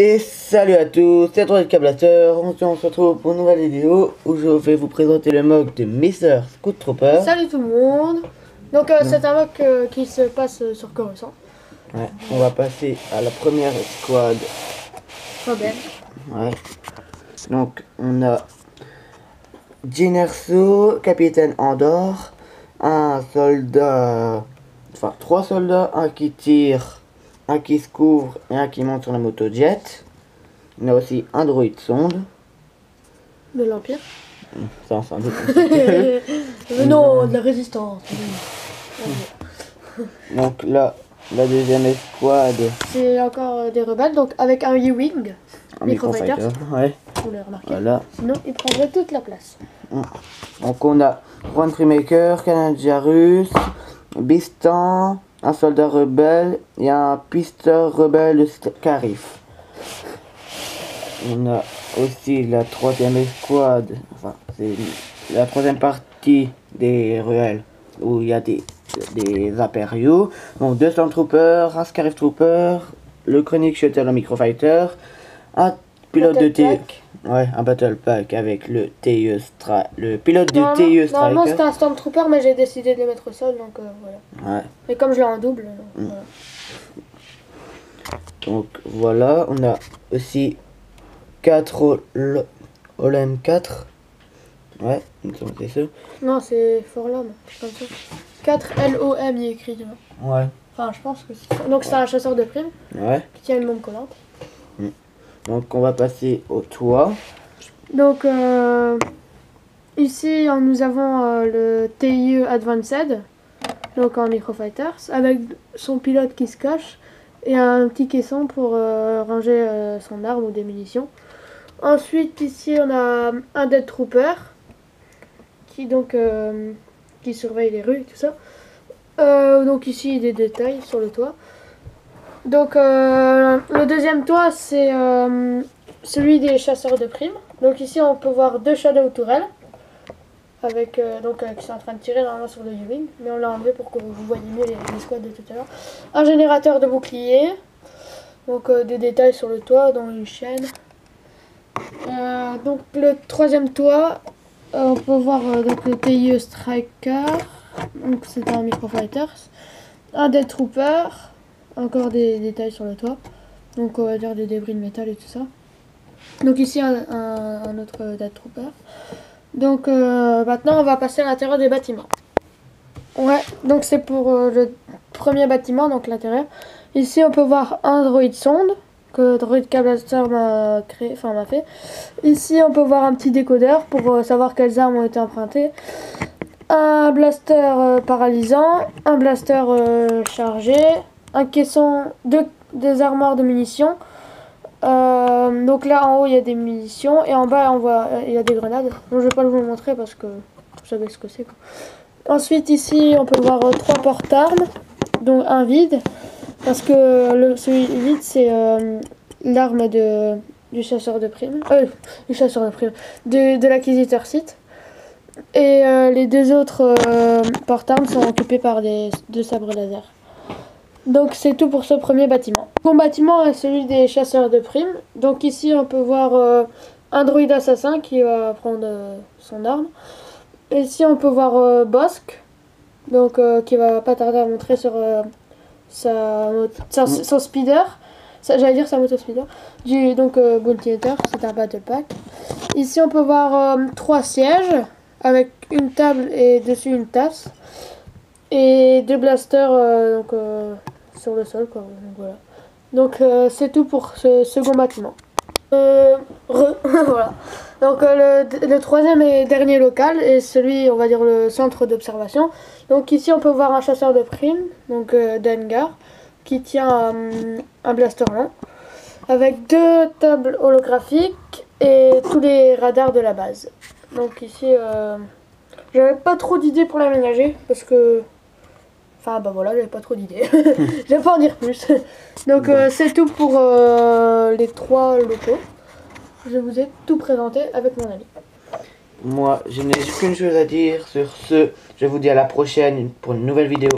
Et salut à tous, c'est Droid Cablateur. On se retrouve pour une nouvelle vidéo où je vais vous présenter le mock de Mr. Scout Trooper. Salut tout le monde. Donc c'est un mock qui se passe sur Coruscant. Ouais, on va passer à la première escouade. Rebelle. Ouais. Donc on a Jyn Erso, capitaine Andor, un soldat, enfin 3 soldats, un qui tire, un qui se couvre et un qui monte sur la moto jet. On a aussi un droïde sonde. De l'Empire. Ça on s'en doute. Non, de la résistance. Donc là, la deuxième escouade, C'est encore des rebelles, donc avec un U-Wing. un Microfighter. microfighter. Ouais, Vous l'avez remarqué. voilà. Sinon, il prendrait toute la place. Donc on a Juan Freemaker, Canadiarus, Bistan, un soldat rebelle et un pisteur rebelle Scarif. On a aussi la troisième escouade, enfin c'est la troisième partie des ruelles où il y a des impériaux. Donc 200 troopers, un Scarif trooper, le Chronic Shuttle en microfighter, un pilote de TIE. Ouais, un battle pack avec le le pilote du TIE Striker. Normalement c'était un Stormtrooper, mais j'ai décidé de le mettre au sol, donc voilà. Ouais. Mais comme je l'ai en double, voilà. Donc voilà, on a aussi 4 OLM 4. Ouais, c'est ça. Non, c'est Forlom, comme ça. 4 LOM, il est écrit dedans. Ouais. Enfin, je pense que c'est ça. Donc c'est un chasseur de primes Ouais. qui tient une bombe collante. Donc on va passer au toit. Donc ici nous avons le TIE Advanced, donc en microfighters, avec son pilote qui se cache et un petit caisson pour ranger son arme ou des munitions. Ensuite ici on a un Death Trooper qui donc qui surveille les rues et tout ça. Donc ici des détails sur le toit. Donc le deuxième toit c'est celui des chasseurs de primes. Donc ici on peut voir 2 Shadow tourelles avec qui sont en train de tirer normalement sur le U-Wing, mais on l'a enlevé pour que vous voyez mieux les squads de tout à l'heure. Un générateur de bouclier, donc des détails sur le toit, dont une chaîne. Donc le troisième toit, on peut voir donc le TIE Striker, donc c'est un microfighter, un Death Trooper, encore des détails sur le toit, donc on va dire des débris de métal et tout ça. Donc ici un autre Death Trooper. Donc maintenant on va passer à l'intérieur des bâtiments. Ouais, donc c'est pour le premier bâtiment, donc l'intérieur. Ici on peut voir un droïde sonde que Droid Cablateur m'a créé, enfin m'a fait. Ici on peut voir un petit décodeur pour savoir quelles armes ont été empruntées. Un blaster paralysant, un blaster chargé, un caisson, des armoires de munitions. Donc là en haut il y a des munitions et en bas on voit il y a des grenades. Donc je vais pas vous montrer parce que vous savez ce que c'est. Ensuite ici on peut voir 3 porte-armes, dont un vide parce que celui vide c'est l'arme du chasseur de primes, de l'acquisiteur site. Et les 2 autres porte-armes sont occupés par 2 sabres laser. Donc c'est tout pour ce premier bâtiment. Mon bâtiment est celui des chasseurs de primes. Donc ici on peut voir un droïde assassin qui va prendre son arme. Ici on peut voir Bossk, donc qui va pas tarder à montrer sur son speeder. J'allais dire sa moto speeder. Donc Bounty Hunter, c'est un battle pack. Ici on peut voir 3 sièges avec une table et dessus une tasse. Et 2 blasters sur le sol quoi. Donc voilà. Donc c'est tout pour ce second bâtiment. Voilà. Donc le troisième et dernier local est celui, on va dire, le centre d'observation. Donc ici on peut voir un chasseur de primes, donc Dengar, qui tient un blaster long, avec 2 tables holographiques et tous les radars de la base. Donc ici j'avais pas trop d'idées pour l'aménager parce que enfin bah voilà, j'avais pas trop d'idées. Je vais pas en dire plus. Donc c'est tout pour les 3 locaux. Je vous ai tout présenté avec mon ami. Moi, je n'ai qu'une chose à dire sur ce. Je vous dis à la prochaine pour une nouvelle vidéo.